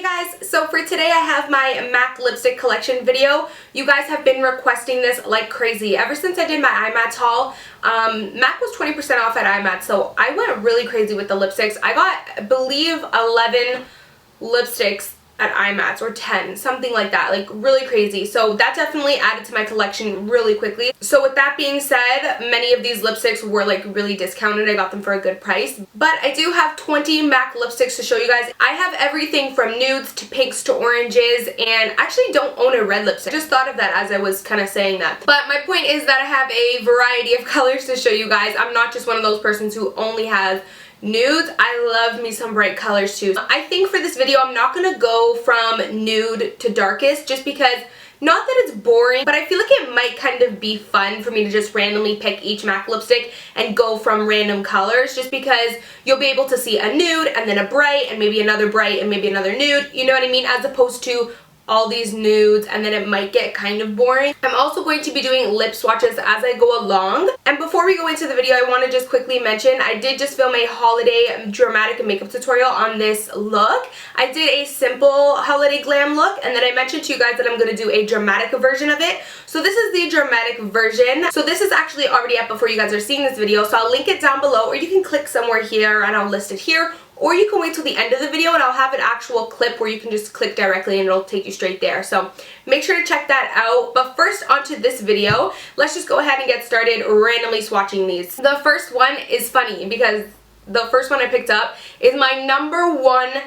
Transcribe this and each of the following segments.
Hey guys, so for today I have my MAC lipstick collection video. You guys have been requesting this like crazy. Ever since I did my IMATS haul, MAC was 20% off at IMATS, so I went really crazy with the lipsticks. I got, I believe, 11 lipsticks at IMATS, or 10, something like that, like really crazy. So that definitely added to my collection really quickly. So with that being said, many of these lipsticks were like really discounted. I got them for a good price. But I do have 20 MAC lipsticks to show you guys. I have everything from nudes to pinks to oranges, and I actually don't own a red lipstick. I just thought of that as I was kind of saying that. But my point is that I have a variety of colors to show you guys. I'm not just one of those persons who only has nudes. I love me some bright colors too. I think for this video I'm not gonna go from nude to darkest, just because, not that it's boring, but I feel like it might kind of be fun for me to just randomly pick each MAC lipstick and go from random colors, just because you'll be able to see a nude and then a bright and maybe another bright and maybe another nude, you know what I mean, as opposed to all these nudes, and then it might get kind of boring. I'm also going to be doing lip swatches as I go along. And before we go into the video, I want to just quickly mention I did just film a holiday dramatic makeup tutorial on this look. I did a simple holiday glam look, and then I mentioned to you guys that I'm going to do a dramatic version of it. So this is the dramatic version. So this is actually already up before you guys are seeing this video, so I'll link it down below, or you can click somewhere here and I'll list it here. Or you can wait till the end of the video and I'll have an actual clip where you can just click directly and it'll take you straight there. So make sure to check that out. But first, onto this video. Let's just go ahead and get started randomly swatching these. The first one is funny because the first one I picked up is my #1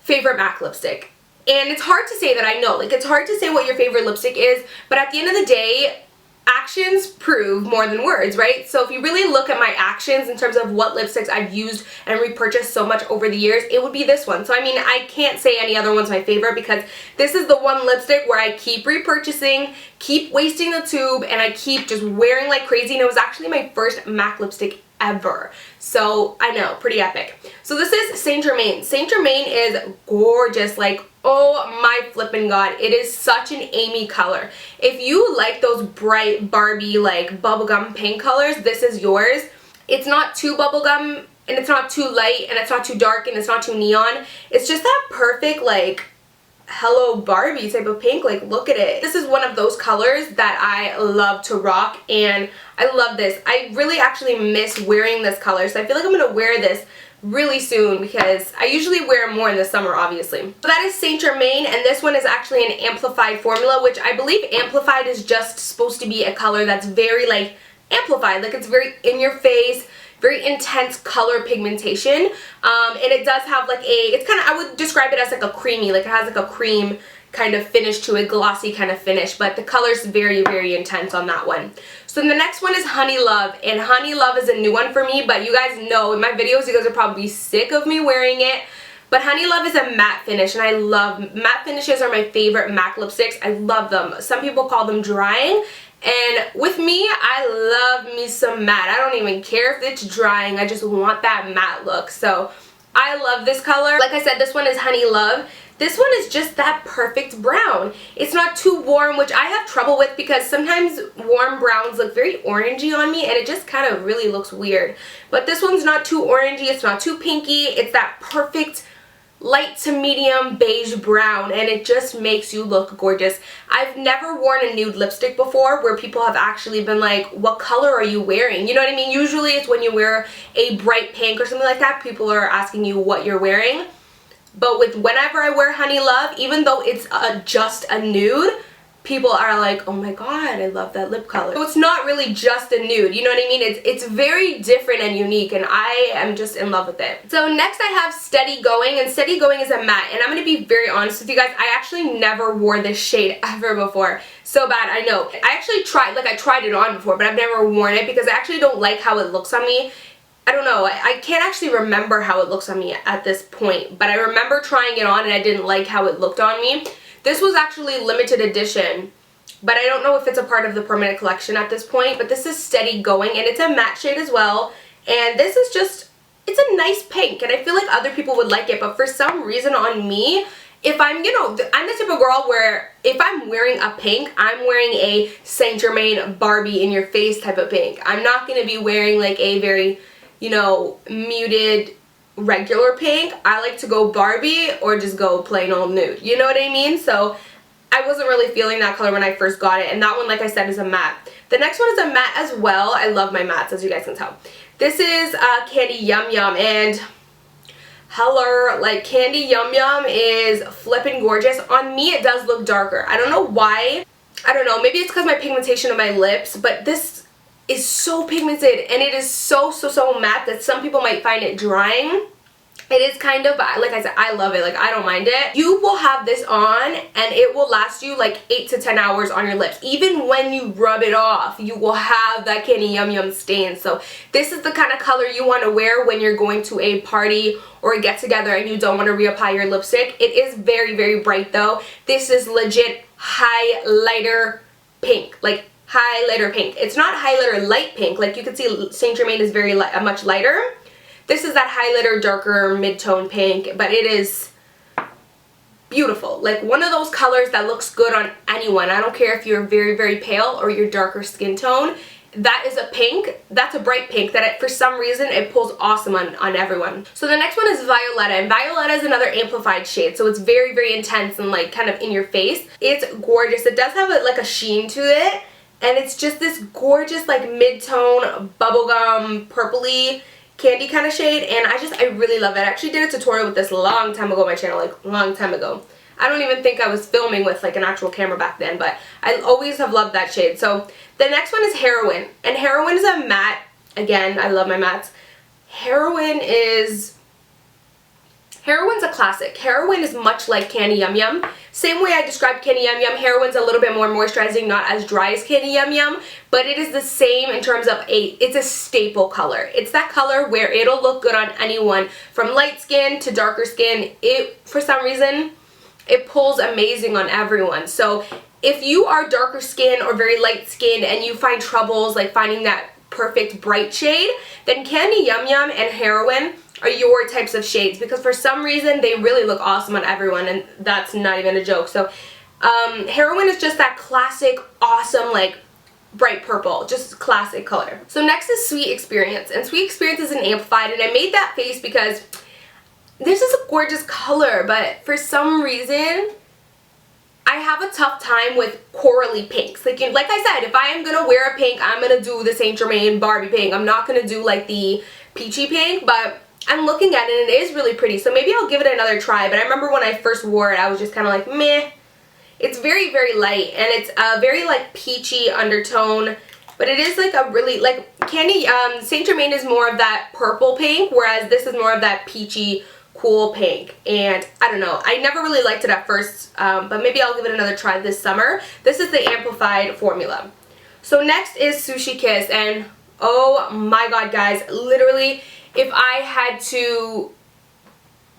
favorite MAC lipstick. And it's hard to say that, I know. Like, it's hard to say what your favorite lipstick is, but at the end of the day, actions prove more than words, right? So if you really look at my actions in terms of what lipsticks I've used and repurchased so much over the years, it would be this one. So I mean, I can't say any other one's my favorite, because this is the one lipstick where I keep repurchasing, keep wasting the tube, and I keep just wearing like crazy. And it was actually my first MAC lipstick ever. So I know, pretty epic. So this is Saint Germaine. Saint Germaine is gorgeous. Like, oh my flippin' god, it is such an Amy color. If you like those bright Barbie like bubblegum pink colors, this is yours. It's not too bubblegum, and it's not too light, and it's not too dark, and it's not too neon. It's just that perfect like Hello Barbie type of pink. Like, look at it. This is one of those colors that I love to rock, and I love this. I really actually miss wearing this color, so I feel like I'm gonna wear this really soon, because I usually wear more in the summer, obviously. So that is Saint Germaine, and this one is actually an amplified formula, which I believe amplified is just supposed to be a color that's very like amplified, like it's very in your face, very intense color pigmentation, and it does have like it's kind of, I would describe it as like a creamy, like it has like a cream kind of finish to it, glossy kind of finish, but the color's very, very intense on that one. So the next one is Honeylove, and Honeylove is a new one for me, but you guys know in my videos you guys are probably sick of me wearing it. But Honeylove is a matte finish, and I love matte finishes. Are my favorite MAC lipsticks. I love them. Some people call them drying, and with me, I love me some matte. I don't even care if it's drying. I just want that matte look. So I love this color. Like I said, this one is Honeylove. This one is just that perfect brown. It's not too warm, which I have trouble with because sometimes warm browns look very orangey on me, and it just kind of really looks weird. But this one's not too orangey, it's not too pinky. It's that perfect light to medium beige brown, and it just makes you look gorgeous. I've never worn a nude lipstick before where people have actually been like, what color are you wearing? You know what I mean? Usually it's when you wear a bright pink or something like that, people are asking you what you're wearing. But with whenever I wear Honeylove, even though it's just a nude, people are like, oh my god, I love that lip color. So it's not really just a nude, you know what I mean? It's very different and unique, and I am just in love with it. So next I have Steady Going, and Steady Going is a matte, and I'm going to be very honest with you guys, I actually never wore this shade ever before. So bad, I know. I actually tried, like I tried it on before, but I've never worn it because I actually don't like how it looks on me. I don't know, I can't actually remember how it looks on me at this point, but I remember trying it on and I didn't like how it looked on me. This was actually limited edition, but I don't know if it's a part of the permanent collection at this point, but this is Steady Going, and it's a matte shade as well, and this is just, it's a nice pink, and I feel like other people would like it, but for some reason on me, if I'm, you know, I'm the type of girl where if I'm wearing a pink, I'm wearing a Saint Germaine Barbie in your face type of pink. I'm not going to be wearing like a very, you know, muted regular pink. I like to go Barbie or just go plain old nude. You know what I mean? So I wasn't really feeling that color when I first got it. And that one, like I said, is a matte. The next one is a matte as well. I love my mattes, as you guys can tell. This is Candy Yum Yum, and hello, like Candy Yum Yum is flippin' gorgeous. On me, it does look darker. I don't know why. I don't know. Maybe it's because my pigmentation of my lips, but this is so pigmented and it is so matte that some people might find it drying. It is kind of, like I said, I love it. Like, I don't mind it. You will have this on and it will last you like 8 to 10 hours on your lips. Even when you rub it off, you will have that Candy Yum Yum stain. So this is the kind of color you want to wear when you're going to a party or a get together and you don't want to reapply your lipstick. It is very bright though. This is legit highlighter pink. Like, highlighter pink. It's not highlighter light pink. Like you can see, Saint Germain is very much lighter. This is that highlighter, darker, mid-tone pink, but it is beautiful. Like one of those colors that looks good on anyone. I don't care if you're very pale or you're darker skin tone. That is a pink. That's a bright pink that for some reason it pulls awesome on everyone. So the next one is Violetta, and Violetta is another amplified shade. So it's very intense and like kind of in your face. It's gorgeous. It does have like a sheen to it, and it's just this gorgeous like mid-tone bubblegum purpley candy kind of shade, and I really love it. I actually did a tutorial with this a long time ago on my channel, like a long time ago. I don't even think I was filming with like an actual camera back then, but I always have loved that shade. So the next one is Heroine, and Heroine is a matte. Again, I love my mattes. Heroine's a classic. Heroine is much like Candy Yum Yum. Same way I described Candy Yum Yum, Heroine's a little bit more moisturizing, not as dry as Candy Yum Yum, but it is the same in terms of it's a staple color. It's that color where it'll look good on anyone, from light skin to darker skin. For some reason, it pulls amazing on everyone. So if you are darker skin or very light skin and you find troubles like finding that perfect bright shade, then Candy Yum Yum and Heroine are your types of shades, because for some reason they really look awesome on everyone, and that's not even a joke. So Heroine is just that classic awesome like bright purple, just classic color. So next is Sweet Experience, and Sweet Experience is an amplified, and I made that face because this is a gorgeous color, but for some reason I have a tough time with corally pinks. Like I said, if I am gonna wear a pink, I'm gonna do the Saint Germain Barbie pink. I'm not gonna do like the peachy pink, but I'm looking at it and it is really pretty, so maybe I'll give it another try. But I remember when I first wore it, I was just kind of like, meh. It's very light, and it's a very like peachy undertone, but it is like a really, like Saint Germain is more of that purple pink, whereas this is more of that peachy, cool pink. And I don't know, I never really liked it at first, but maybe I'll give it another try this summer. This is the amplified formula. So next is Sushi Kiss, and oh my god guys, literally, if I had to,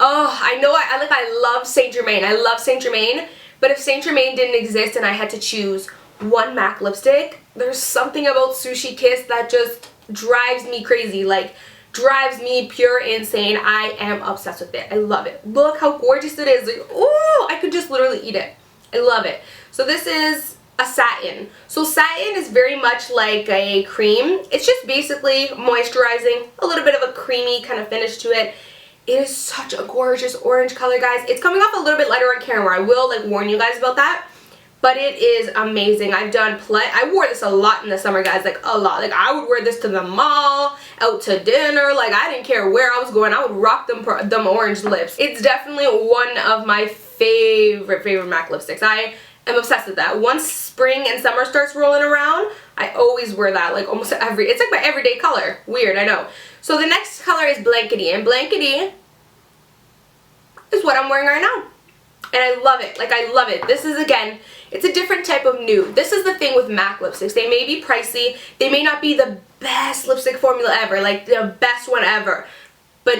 I love Saint Germain. I love Saint Germain, but if Saint Germain didn't exist and I had to choose one MAC lipstick, there's something about Sushi Kiss that just drives me crazy, like drives me pure insane. I am obsessed with it. I love it. Look how gorgeous it is. Like, oh, I could just literally eat it. I love it. So this is a satin. So satin is very much like a cream. It's just basically moisturizing, a little bit of a creamy kind of finish to it. It is such a gorgeous orange color, guys. It's coming off a little bit lighter on camera. I will like warn you guys about that, but it is amazing. I wore this a lot in the summer, guys, like a lot. Like I would wear this to the mall, out to dinner, like I didn't care where I was going. I would rock them orange lips. It's definitely one of my favorite MAC lipsticks. I am obsessed with that. Once spring and summer starts rolling around, I always wear that, like almost it's like my everyday color. Weird, I know. So the next color is Blankety, and Blankety is what I'm wearing right now. And I love it. Like, I love it. This is, again, it's a different type of nude. This is the thing with MAC lipsticks. They may be pricey. They may not be the best lipstick formula ever, like the best one ever. But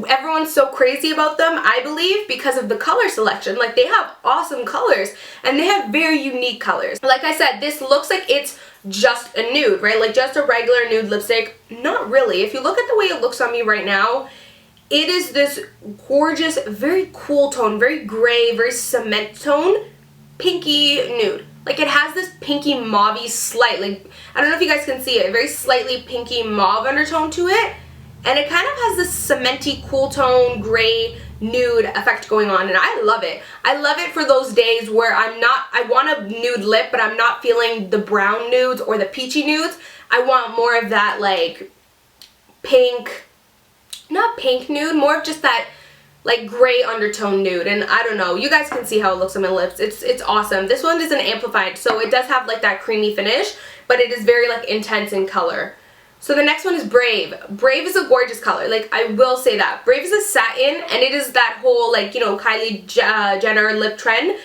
everyone's so crazy about them, I believe, because of the color selection. Like, they have awesome colors, and they have very unique colors. Like I said, this looks like it's just a nude, right? Like, just a regular nude lipstick. Not really. If you look at the way it looks on me right now, it is this gorgeous, very cool tone, very gray, very cement tone, pinky nude. Like, it has this pinky mauvey slightly, I don't know if you guys can see it, very slightly pinky mauve undertone to it. and it kind of has this cementy, cool tone, gray, nude effect going on, and I love it. I love it for those days where I want a nude lip, but I'm not feeling the brown nudes or the peachy nudes. I want more of that like pink, not pink nude, more of just that like gray undertone nude, and I don't know, you guys can see how it looks on my lips. It's awesome. This one isn't amplified, so it does have like that creamy finish, but it is very like intense in color. So the next one is Brave. Brave is a gorgeous color, like I will say that. Brave is a satin, and it is that whole like, you know, Kylie Jenner lip trend.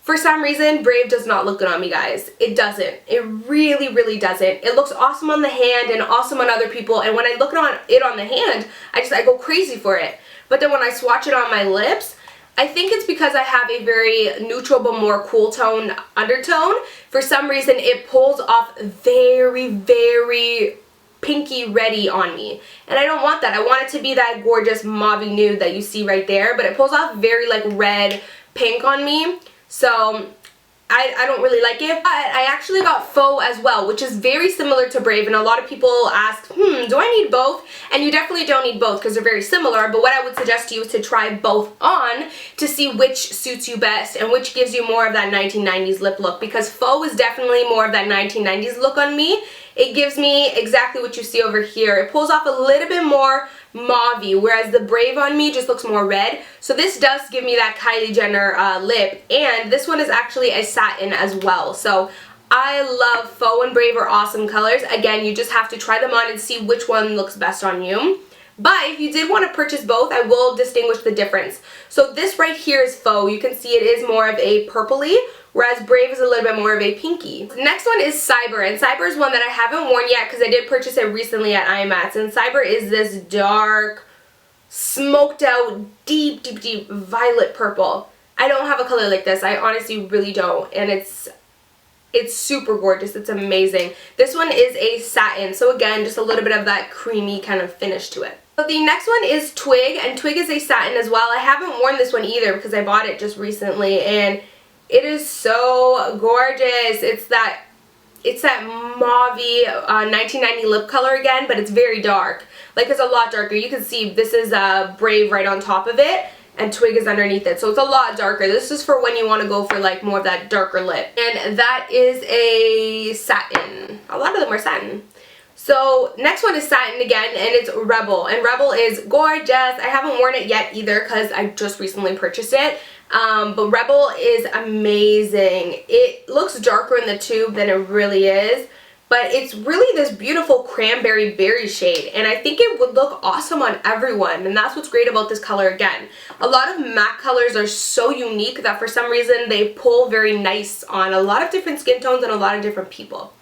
For some reason, Brave does not look good on me, guys. It doesn't. It really, really doesn't. It looks awesome on the hand and awesome on other people, and when I look at it on the hand, I go crazy for it. But then when I swatch it on my lips, I think it's because I have a very neutral but more cool tone undertone. For some reason, it pulls off very, very pinky reddy on me, and I don't want that. I want it to be that gorgeous mauve nude that you see right there, but it pulls off very like red pink on me, so I don't really like it. But I actually got Faux as well, which is very similar to Brave, and a lot of people ask, do I need both? And you definitely don't need both because they're very similar, but what I would suggest to you is to try both on to see which suits you best and which gives you more of that 1990s lip look, because Faux is definitely more of that 1990s look on me. It gives me exactly what you see over here. It pulls off a little bit more mauve-y, whereas the Brave on me just looks more red. So this does give me that Kylie Jenner lip, and this one is actually a satin as well. So I love Faux and Brave are awesome colors. Again, you just have to try them on and see which one looks best on you. But if you did want to purchase both, I will distinguish the difference. So this right here is Faux. You can see it is more of a purpley, whereas Brave is a little bit more of a pinky. The next one is Cyber, and Cyber is one that I haven't worn yet because I did purchase it recently at IMATS, and Cyber is this dark, smoked out, deep, deep, deep violet purple. I don't have a color like this. I honestly really don't, and it's super gorgeous. It's amazing. This one is a satin, so again, just a little bit of that creamy kind of finish to it. So the next one is Twig, and Twig is a satin as well. I haven't worn this one either because I bought it just recently, and it is so gorgeous. It's that mauve-y 1990 lip color again, but it's very dark. Like, it's a lot darker. You can see this is Brave right on top of it, and Twig is underneath it, so it's a lot darker. This is for when you want to go for like more of that darker lip, and that is a satin. A lot of them are satin. So next one is satin again, and it's Rebel, and Rebel is gorgeous. I haven't worn it yet either because I just recently purchased it, but Rebel is amazing. It looks darker in the tube than it really is, but it's really this beautiful cranberry berry shade, and I think it would look awesome on everyone, and that's what's great about this color again. A lot of MAC colors are so unique that for some reason they pull very nice on a lot of different skin tones and a lot of different people.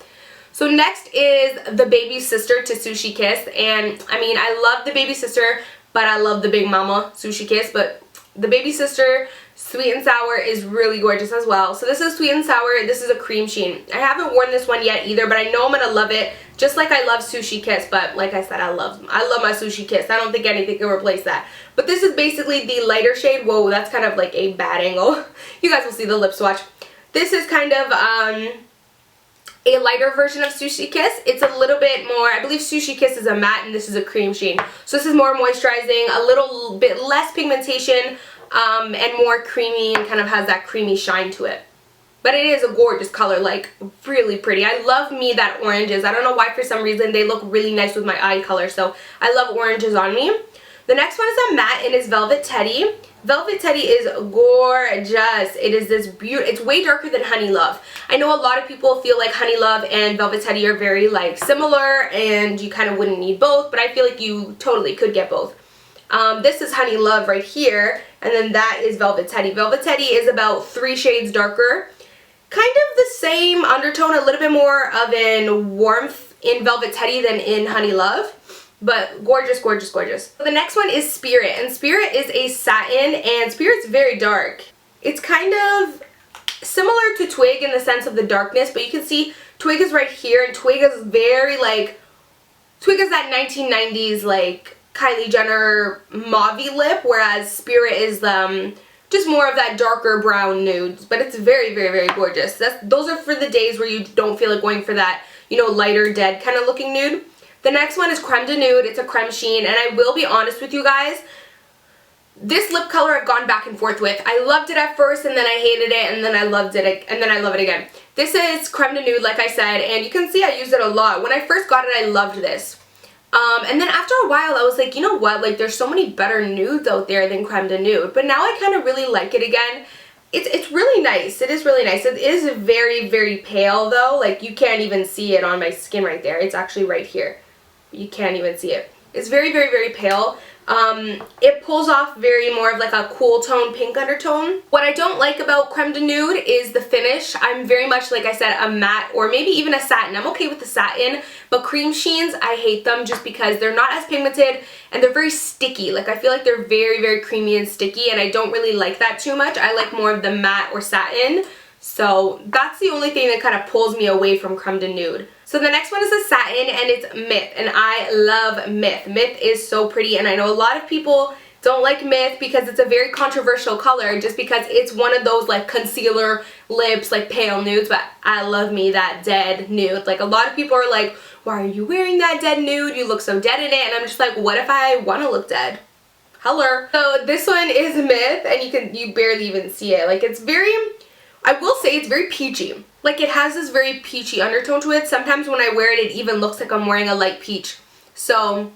So next is the baby sister to Sushi Kiss, and I mean, I love the baby sister, but I love the big mama Sushi Kiss, but the baby sister Sweet and Sour is really gorgeous as well. So this is Sweet and Sour. This is a Cremesheen. I haven't worn this one yet either, but I know I'm gonna love it, just like I love Sushi Kiss. But like I said, I love my Sushi Kiss. I don't think anything can replace that. But this is basically the lighter shade. Whoa, that's kind of like a bad angle. You guys will see the lip swatch. This is kind of a lighter version of Sushi Kiss. It's a little bit more, I believe Sushi Kiss is a matte and this is a Cremesheen. So this is more moisturizing, a little bit less pigmentation, and more creamy, and kind of has that creamy shine to it. But it is a gorgeous color, like really pretty. I love me that oranges. I don't know why, for some reason they look really nice with my eye color, so I love oranges on me. The next one is a matte, and it's Velvet Teddy. Velvet Teddy is gorgeous. It is this beautiful, it's way darker than Honeylove. I know a lot of people feel like Honeylove and Velvet Teddy are very like similar and you kind of wouldn't need both, but I feel like you totally could get both. This is Honeylove right here, and then that is Velvet Teddy. Velvet Teddy is about 3 shades darker. Kind of the same undertone, a little bit more of an warmth in Velvet Teddy than in Honeylove. But gorgeous, gorgeous, gorgeous. So the next one is Spirit, and Spirit is a satin, and Spirit's very dark. It's kind of similar to Twig in the sense of the darkness, but you can see Twig is right here, and Twig is very like, Twig is that 1990s like Kylie Jenner mauve-y lip, whereas Spirit is just more of that darker brown nudes, but it's very, very, very gorgeous. Those are for the days where you don't feel like going for that, you know, lighter, dead kind of looking nude. The next one is Creme de Nude. It's a Cremesheen, and I will be honest with you guys, this lip color I've gone back and forth with. I loved it at first, and then I hated it, and then I loved it, and then I love it again. This is Creme de Nude, like I said, and you can see I use it a lot. When I first got it, I loved this. And then after a while, I was like, you know what, like there's so many better nudes out there than Creme de Nude, but now I kind of really like it again. It's really nice. It is really nice. It is very, very pale though. Like you can't even see it on my skin right there. It's actually right here. You can't even see it. It's very, very, very pale. It pulls off very more of like a cool tone pink undertone. What I don't like about Creme de Nude is the finish. I'm very much, like I said, a matte or maybe even a satin. I'm okay with the satin, but Cremesheens, I hate them just because they're not as pigmented and they're very sticky. Like I feel like they're very, very creamy and sticky, and I don't really like that too much. I like more of the matte or satin. So that's the only thing that kind of pulls me away from Creme de Nude. So the next one is a satin, and it's Myth, and I love Myth. Myth is so pretty, and I know a lot of people don't like Myth because it's a very controversial color just because it's one of those like concealer lips, like pale nudes, but I love me that dead nude. Like a lot of people are like, why are you wearing that dead nude? You look so dead in it, and I'm just like, what if I want to look dead? Hello. So this one is Myth, and you barely even see it. Like it's very, I will say it's very peachy. Like it has this very peachy undertone to it. Sometimes when I wear it, it even looks like I'm wearing a light peach. So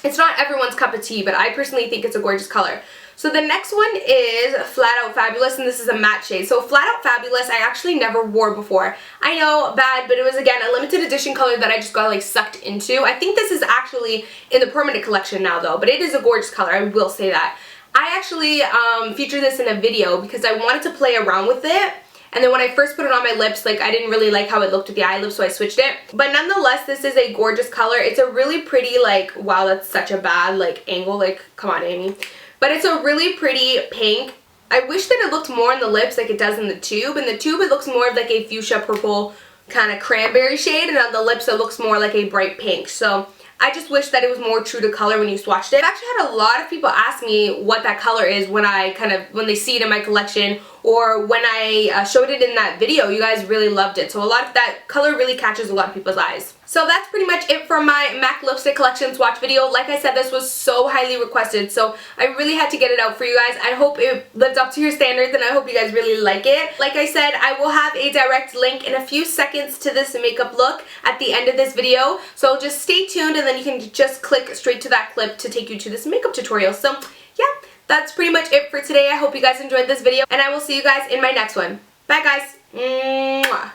it's not everyone's cup of tea, but I personally think it's a gorgeous color. So the next one is Flat Out Fabulous, and this is a matte shade. So Flat Out Fabulous I actually never wore before. I know, bad, but it was again a limited edition color that I just got like sucked into. I think this is actually in the permanent collection now though, but it is a gorgeous color, I will say that. I actually featured this in a video because I wanted to play around with it. And then when I first put it on my lips, like I didn't really like how it looked with the eyelids, so I switched it. But nonetheless, this is a gorgeous color. It's a really pretty, like, wow, that's such a bad, like, angle. Like, come on, Amy. But it's a really pretty pink. I wish that it looked more in the lips like it does in the tube. In the tube, it looks more of like a fuchsia purple kind of cranberry shade. And on the lips, it looks more like a bright pink. So I just wish that it was more true to color when you swatched it. I've actually had a lot of people ask me what that color is when they see it in my collection, or when I showed it in that video. You guys really loved it. So a lot of that color really catches a lot of people's eyes. So that's pretty much it for my MAC lipstick collection swatch video. Like I said, this was so highly requested, so I really had to get it out for you guys. I hope it lived up to your standards, and I hope you guys really like it. Like I said, I will have a direct link in a few seconds to this makeup look at the end of this video. So just stay tuned, and then you can just click straight to that clip to take you to this makeup tutorial. So yeah, that's pretty much it for today. I hope you guys enjoyed this video, and I will see you guys in my next one. Bye guys. Mwah.